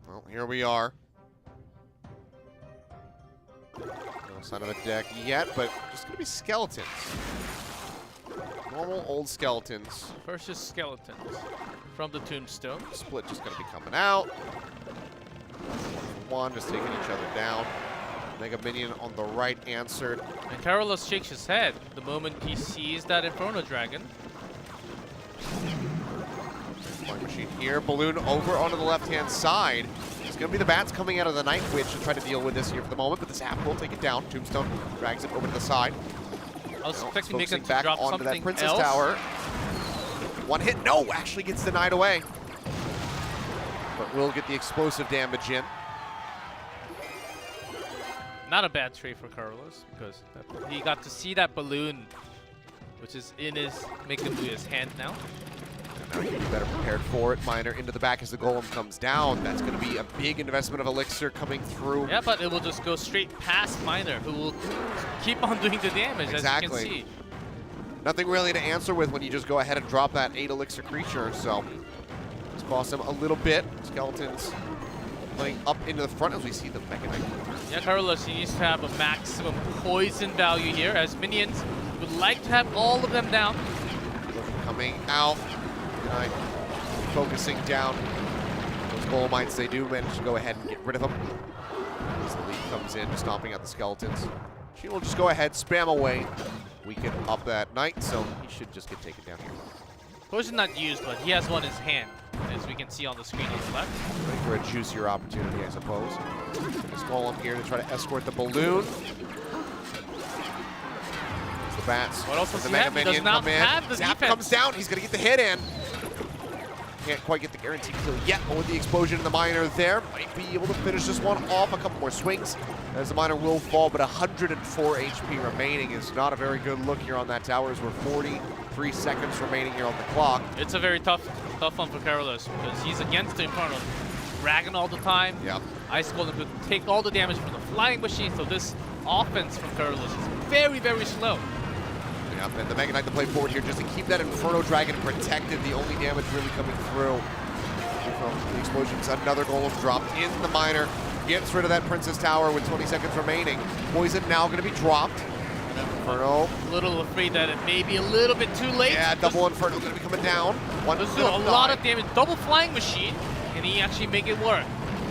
Well, here we are. No sign of the deck yet, but just gonna be skeletons. Normal old skeletons. First is skeletons from the tombstone. Split just gonna be coming out. One just taking each other down. Mega Minion on the right answered. And Perilous shakes his head the moment he sees that Inferno Dragon. Flying machine here. Balloon over onto the left-hand side. It's going to be the bats coming out of the Night Witch to try to deal with this here for the moment, but the Zap will take it down. Tombstone drags it over to the side. I was expecting focusing MIKAN to back drop onto something that Princess else. Tower. One hit, no, actually gets denied away. But will get the explosive damage in. Not a bad trade for Perilous because he got to see that balloon, which is in his MIKAN Bouya's hand now. And now he's better prepared for it. Miner into the back as the Golem comes down. That's going to be a big investment of Elixir coming through. Yeah, but it will just go straight past Miner, who will keep on doing the damage, Exactly. as you can see. Nothing really to answer with when you just go ahead and drop that 8 Elixir creature, so it's cost him a little bit. Skeletons playing up into the front as we see the Mega Knight. Yeah, Perilous, he needs to have a maximum poison value here, as minions would like to have all of them down. Coming out, Knight focusing down. Those Golemites, they do manage to go ahead and get rid of them. As the lead comes in, stomping out the skeletons. She will just go ahead, spam away. Weaken up that Knight, so he should just get taken down here. Poison not used, but he has one in his hand, as we can see on the screen on the left. Waiting for a juicier opportunity, I suppose. This Golem here to try to escort the balloon. There's the bats. What else does the he Mega have? He Minion does not come in. have the Zap defense. comes down. He's going to get the hit in. Can't quite get the guaranteed kill yet, but with the explosion in the Miner there, might be able to finish this one off. A couple more swings as the Miner will fall, but 104 HP remaining is not a very good look here on that tower, as we're 43 seconds remaining here on the clock. It's a very tough one for Perilous because he's against the Inferno Dragon all the time. Yeah. Ice Golem could take all the damage from the Flying Machine, so this offense from Perilous is very, very slow. Yeah, and the Mega Knight to play forward here just to keep that Inferno Dragon protected. The only damage really coming through from the explosions. Another Golem dropped in the Miner. Gets rid of that Princess Tower with 20 seconds remaining. Poison now going to be dropped. Inferno. A little afraid that it may be a little bit too late. Yeah, double Inferno going to be coming down. Let's do a lot of damage. Double Flying Machine. Can he actually make it work?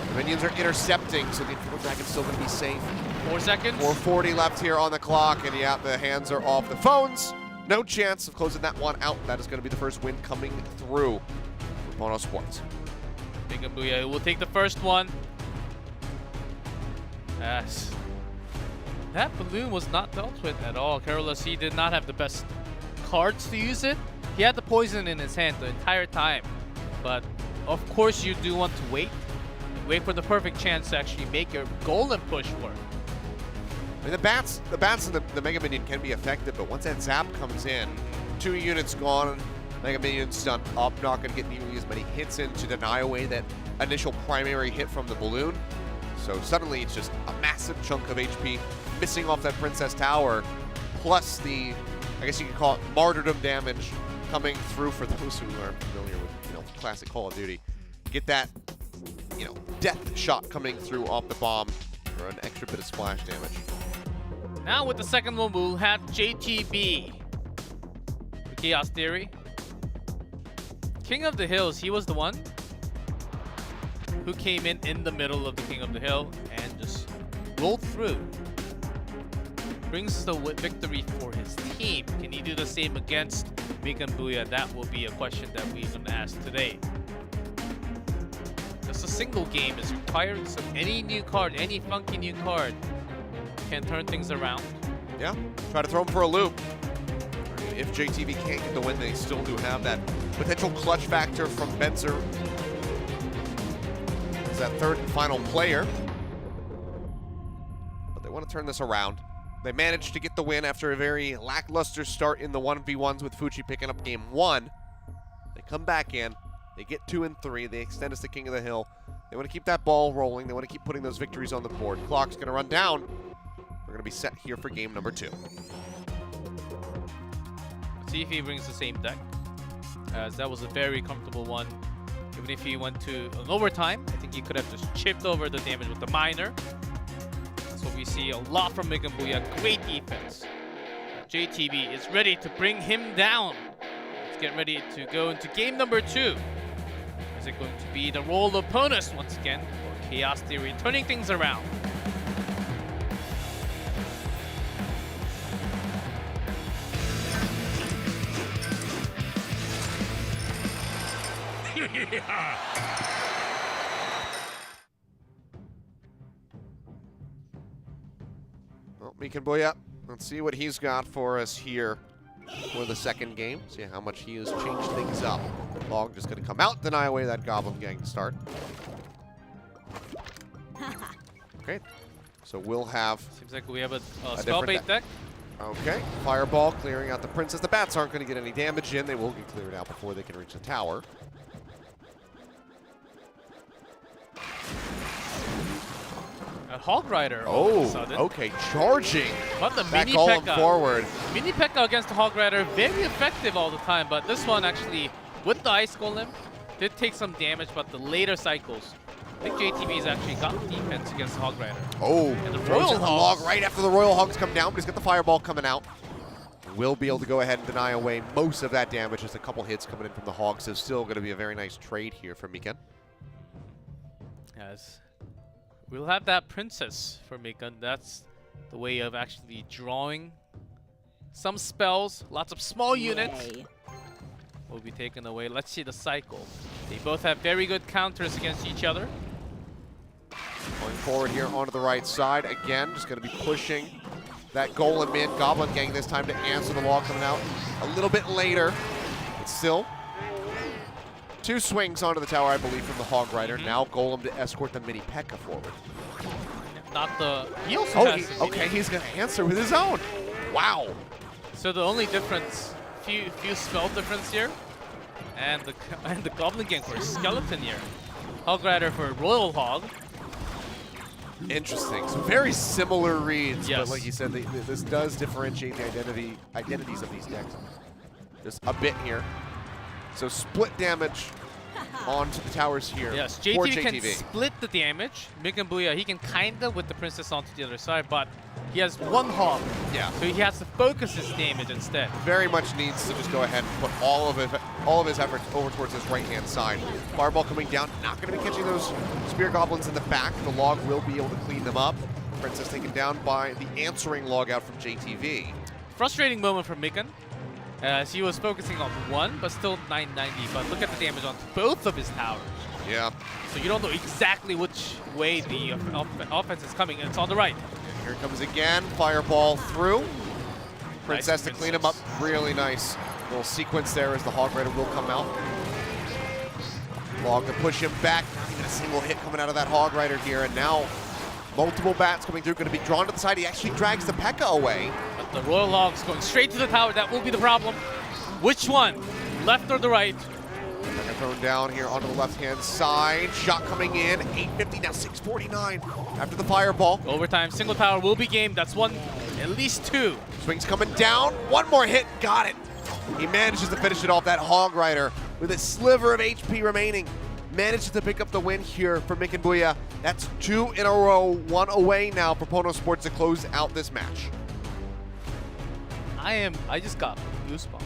The minions are intercepting, so the Inferno Dragon's still going to be safe. 4 seconds. 4:40 left here on the clock, and yeah, the hands are off the phones. No chance of closing that one out. That is going to be the first win coming through for PONOS Sports. MIKAN Bouya will take the first one. Yes. That balloon was not dealt with at all. Perilous, he did not have the best cards to use it. He had the poison in his hand the entire time. But of course you do want to wait. Wait for the perfect chance to actually make your Golem push work. I mean, the bats and the Mega Minion can be effective, but once that Zap comes in, 2 units gone, Mega Minion stunned up, not going to get nearly as many hits in to deny away that initial primary hit from the balloon. So suddenly it's just a massive chunk of HP missing off that Princess Tower, plus the, I guess you could call it martyrdom damage coming through for those who are familiar with, classic Call of Duty. Get that, death shot coming through off the bomb for an extra bit of splash damage. Now with the second one, we'll have JTB. The Chaos Theory. King of the Hills, he was the one who came in the middle of the King of the Hill and just rolled through. Brings the victory for his team. Can he do the same against MIKAN Bouya? That will be a question that we're going to ask today. Just a single game is required, so any new card, any funky new card can turn things around. Yeah, try to throw him for a loop. If JTV can't get the win, they still do have that potential clutch factor from Benzer as that third and final player. But they want to turn this around. They managed to get the win after a very lackluster start in the 1v1s with Fuji picking up game 1. They come back in, they get 2 and 3, they extend us to King of the Hill. They want to keep that ball rolling, they want to keep putting those victories on the board. Clock's going to run down. We're going to be set here for game number 2. Let's see if he brings the same deck. as that was a very comfortable one. Even if he went to an overtime, I think he could have just chipped over the damage with the minor. That's what we see a lot from MIKAN BOUYA. Great defense. JTB is ready to bring him down. Let's get ready to go into game number 2. Is it going to be the role of PONOS once again, or Chaos Theory turning things around? Well, MIKAN BOUYA, let's see what he's got for us here for the second game. See how much he has changed things up. Log just going to come out, deny away that Goblin Gang start. Okay, so we'll have... Seems like we have a spell bait deck. Okay, Fireball clearing out the Princess. The bats aren't going to get any damage in. They will get cleared out before they can reach the tower. A Hog Rider. Oh, okay, charging. But the That mini golem P.E.K.K.A. forward. Mini P.E.K.K.A. against the Hog Rider, very effective all the time. But this one actually, with the Ice Golem, did take some damage. But the later cycles, I think JTB's actually got defense against the Hog Rider. Oh, and the throws Royal in the Hogs. log right after the Royal Hogs come down, but he's got the Fireball coming out. Will be able to go ahead and deny away most of that damage. Just a couple hits coming in from the Hogs, so still going to be a very nice trade here for MIKAN. Yes. We'll have that Princess for MIKAN. That's the way of actually drawing some spells. Lots of small units will be taken away. Let's see the cycle. They both have very good counters against each other. Going forward here onto the right side. Again, just going to be pushing that Golem in. Goblin Gang this time to answer the log coming out a little bit later. But still, 2 swings onto the tower, I believe, from the Hog Rider. Now Golem to escort the mini P.E.K.K.A. forward. Not the... He also has okay, he's going to answer with his own. Wow. So the only difference, few spell difference here, and the Goblin Gang for a Skeleton here. Hog Rider for Royal Hog. Interesting. So very similar reads, Yes. but like you said, this does differentiate the identities of these decks just a bit here. So split damage onto the towers here. Yes, for JTB can split the damage. MIKAN BOUYA, he can kinda with the Princess onto the other side, but he has 1 Hog. Yeah. So he has to focus his damage instead. Very much needs to just go ahead and put all of his efforts over towards his right-hand side. Fireball coming down, not going to be catching those Spear Goblins in the back. The log will be able to clean them up. Princess taken down by the answering log out from JTV. Frustrating moment for MIKAN, as he was focusing on 1, but still 990. But look at the damage on both of his towers. Yeah. So you don't know exactly which way the offense is coming. It's on the right. Here it comes again. Fireball through. Princess to clean him up. Really nice little sequence there as the Hog Rider will come out. Log to push him back. Not even a single hit coming out of that Hog Rider here. And now multiple bats coming through. Going to be drawn to the side. He actually drags the P.E.K.K.A. away. But the Royal Hogs going straight to the tower. That will be the problem. Which one? Left or the right? Thrown down here onto the left-hand side. Shot coming in. 850, now 649 after the Fireball. Overtime, single tower will be game. That's 1, at least 2. Swings coming down. 1 more hit. Got it. He manages to finish it off. That Hog Rider with a sliver of HP remaining manages to pick up the win here for MIKAN BOUYA. That's 2 in a row. 1 away now for PONOS Sports to close out this match. I just got goosebumps.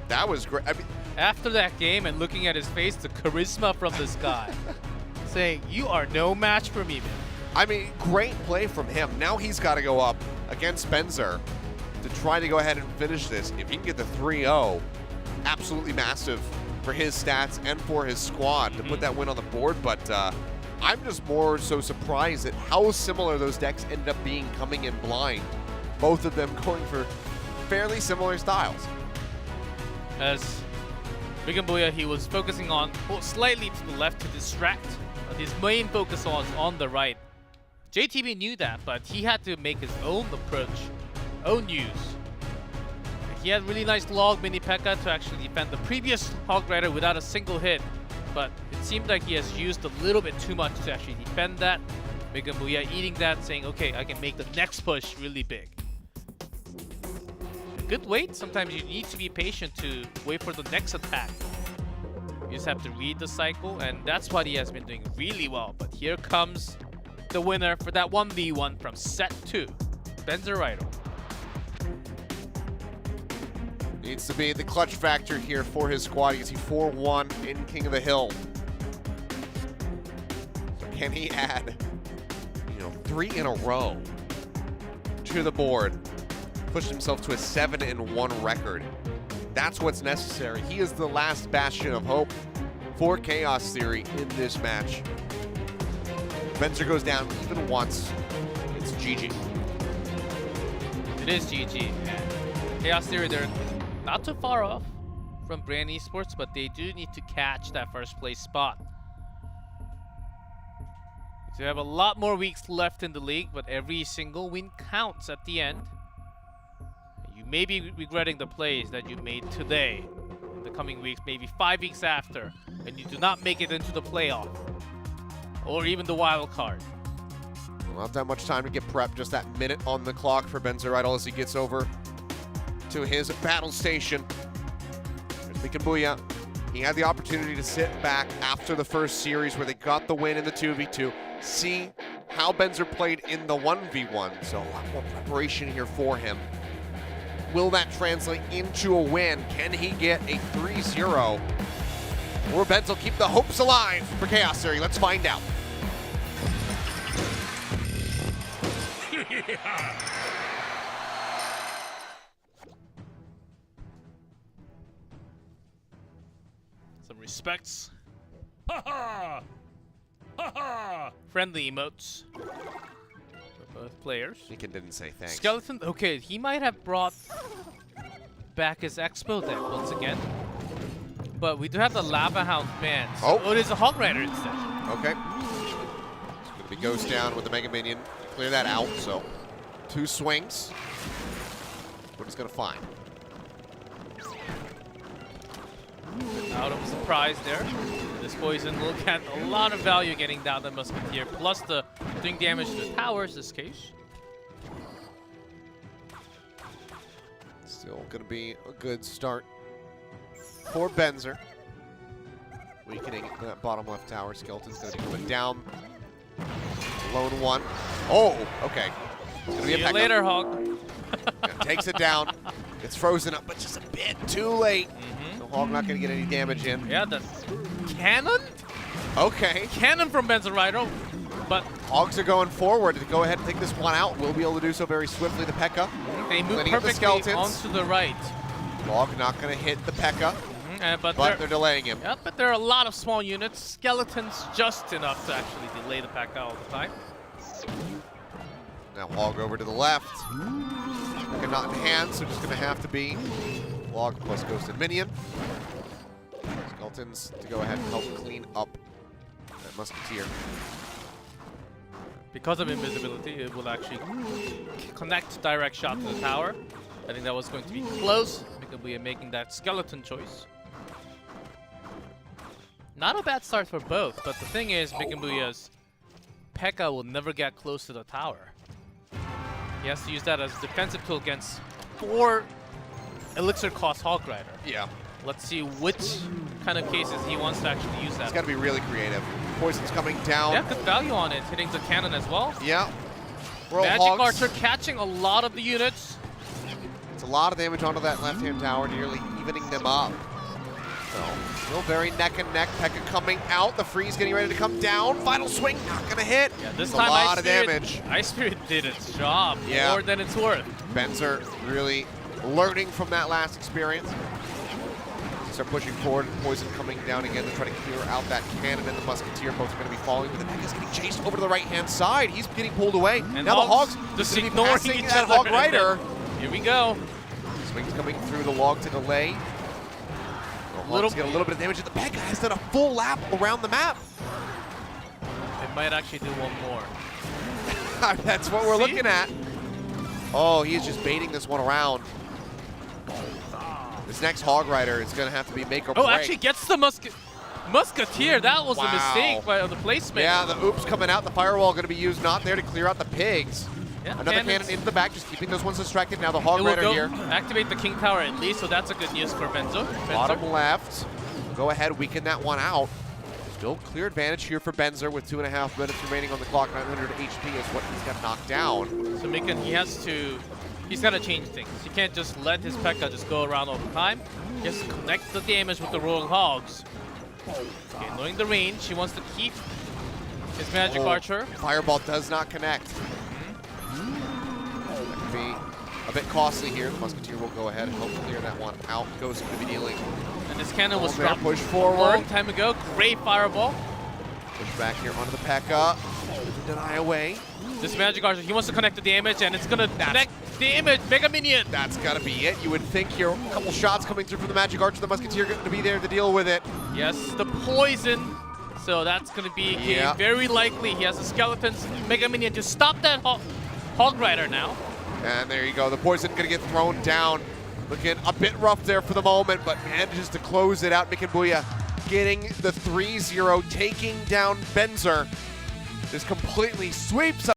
That was great. I mean, after that game and looking at his face, the charisma from this guy, saying, "You are no match for me, man." I mean, great play from him. Now he's got to go up against Benzer to try to go ahead and finish this. If he can get the 3-0, absolutely massive for his stats and for his squad to put that win on the board. But I'm just more so surprised at how similar those decks ended up being coming in blind. Both of them going for fairly similar styles. As MIKAN BOUYA, he was focusing on slightly to the left to distract, but his main focus was on the right. JTB knew that, but he had to make his own approach, own use. He had really nice log mini P.E.K.K.A. to actually defend the previous Hog Rider without a single hit, but it seemed like he has used a little bit too much to actually defend that. MIKAN BOUYA eating that, saying, okay, I can make the next push really big. Good wait. Sometimes you need to be patient to wait for the next attack You just have to read the cycle, and that's what he has been doing really well. But here comes the winner for that 1v1 from set 2, Benzer. Needs to be the clutch factor here for his squad. You can see 4-1 in King of the Hill. So can he add, 3 in a row to the board? Pushed himself to a 7-1 record. That's what's necessary. He is the last bastion of hope for Chaos Theory in this match. Benzer goes down even once. It's GG. It is GG. Chaos Theory, they're not too far off from Brand Esports, but they do need to catch that first place spot. So you have a lot more weeks left in the league, but every single win counts at the end. You may be regretting the plays that you made today, in the coming weeks, maybe 5 weeks after, and you do not make it into the playoff, or even the wild card. Not that much time to get prepped, just that minute on the clock for Benzer as he gets over to his battle station. There's MIKAN BOUYA. He had the opportunity to sit back after the first series where they got the win in the 2v2, see how Benzer played in the 1v1, so a lot more preparation here for him. Will that translate into a win? Can he get a 3-0? Or Benzer keep the hopes alive for Chaos Theory? Let's find out. Some respects. Ha ha! Ha ha! Friendly emotes for both players. MIKAN didn't say thanks. Skeleton, okay, he might have brought back his Expo deck once again. But we do have the Lava Hound banned. So it is a Hog Rider instead. Okay. It's going to be Ghost down with the Mega Minion. Clear that out, so 2 swings. What he's going to find. Out of surprise there. This poison will get a lot of value getting down the Musketeer, plus the doing damage to the towers this case. Still going to be a good start for Benzer. Weakening that bottom left tower. Skeleton's going to be coming down. Lone one. Oh, okay. It's going to be a See you later, Hog. Yeah, takes it down. It's frozen up, but just a bit too late. So Hog not going to get any damage in. Yeah, the cannon? Okay. Cannon from Benzer, but Hogs are going forward to go ahead and take this one out. We'll be able to do so very swiftly. The P.E.K.K.A. they move Cleaning up the perfectly skeletons. onto the right. Hog not going to hit the P.E.K.K.A. But they're delaying him. Yep, but there are a lot of small units. Skeletons just enough to actually delay the P.E.K.K.A. all the time. Now Hog over to the left. P.E.K.K.A. not in hand, so just going to have to be Log plus Ghosted Minion. Skeletons to go ahead and help clean up that Musketeer. Because of invisibility, it will actually connect direct shot to the tower. I think that was going to be close. MIKAN BOUYA making that skeleton choice. Not a bad start for both, but the thing is, MIKAN BOUYA's P.E.K.K.A. will never get close to the tower. He has to use that as a defensive tool against 4 elixir cost Hog Rider. Yeah. Let's see which kind of cases he wants to actually use that. He's got to be really creative. Poison's coming down. Yeah, good value on it, hitting the cannon as well. Yeah. Magic Hogs. Archer catching a lot of the units. It's a lot of damage onto that left-hand tower, nearly evening them up. So, still very neck and neck. P.E.K.K.A. coming out. The freeze getting ready to come down. Final swing, not going to hit. Yeah, this It's time a lot of damage. Ice Spirit did its job more than it's worth. Benzer really learning from that last experience. Start pushing forward. Poison coming down again to try to clear out that cannon and the Musketeer. Both are going to be falling, but the P.E.K.K.A. is getting chased over to the right-hand side. He's getting pulled away. And now the Hogs just going to be ignoring passing each that other. Hog Rider. Here we go. Swings coming through the log to delay. Hogs get a little bit of damage. The P.E.K.K.A. has done a full lap around the map. It might actually do one more. That's what we're looking at. Oh, he is just baiting this one around. This next Hog Rider is going to have to be make or break. Oh, actually gets the Musketeer. That was a mistake by the placement. Yeah, the oops coming out. The firewall going to be used not there to clear out the pigs. Yeah, another cannon into the back, just keeping those ones distracted. Now the Hog Rider here. Activate the King Tower at least, so that's a good news for Benzer. Bottom left. go ahead, weaken that one out. Still clear advantage here for Benzer with 2.5 minutes remaining on the clock. 900 HP is what he's got knocked down. So MIKAN, he's got to change things. He can't just let his P.E.K.K.A just go around all the time. He has to connect the damage with the Rolling Hogs. Okay, knowing the range, he wants to keep his Magic Archer. Fireball does not connect. That could be a bit costly here. The Musketeer will go ahead and help clear that one out. Goes going to be dealing. And this cannon was dropped push a forward. long time ago. Great Fireball. Push back here onto the P.E.K.K.A. Deny away. This Magic Archer, he wants to connect the damage, and it's gonna connect damage. Mega Minion. That's got to be it. You would think here, a couple shots coming through from the Magic Archer. The Musketeer going to be there to deal with it. Yes, the poison. So that's gonna be very likely. He has the Skeleton's Mega Minion to stop that Hog Rider now. And there you go. The poison going to get thrown down. Looking a bit rough there for the moment, but manages to close it out. MIKAN BOUYA getting the 3-0, taking down Benzer. Just completely sweeps up.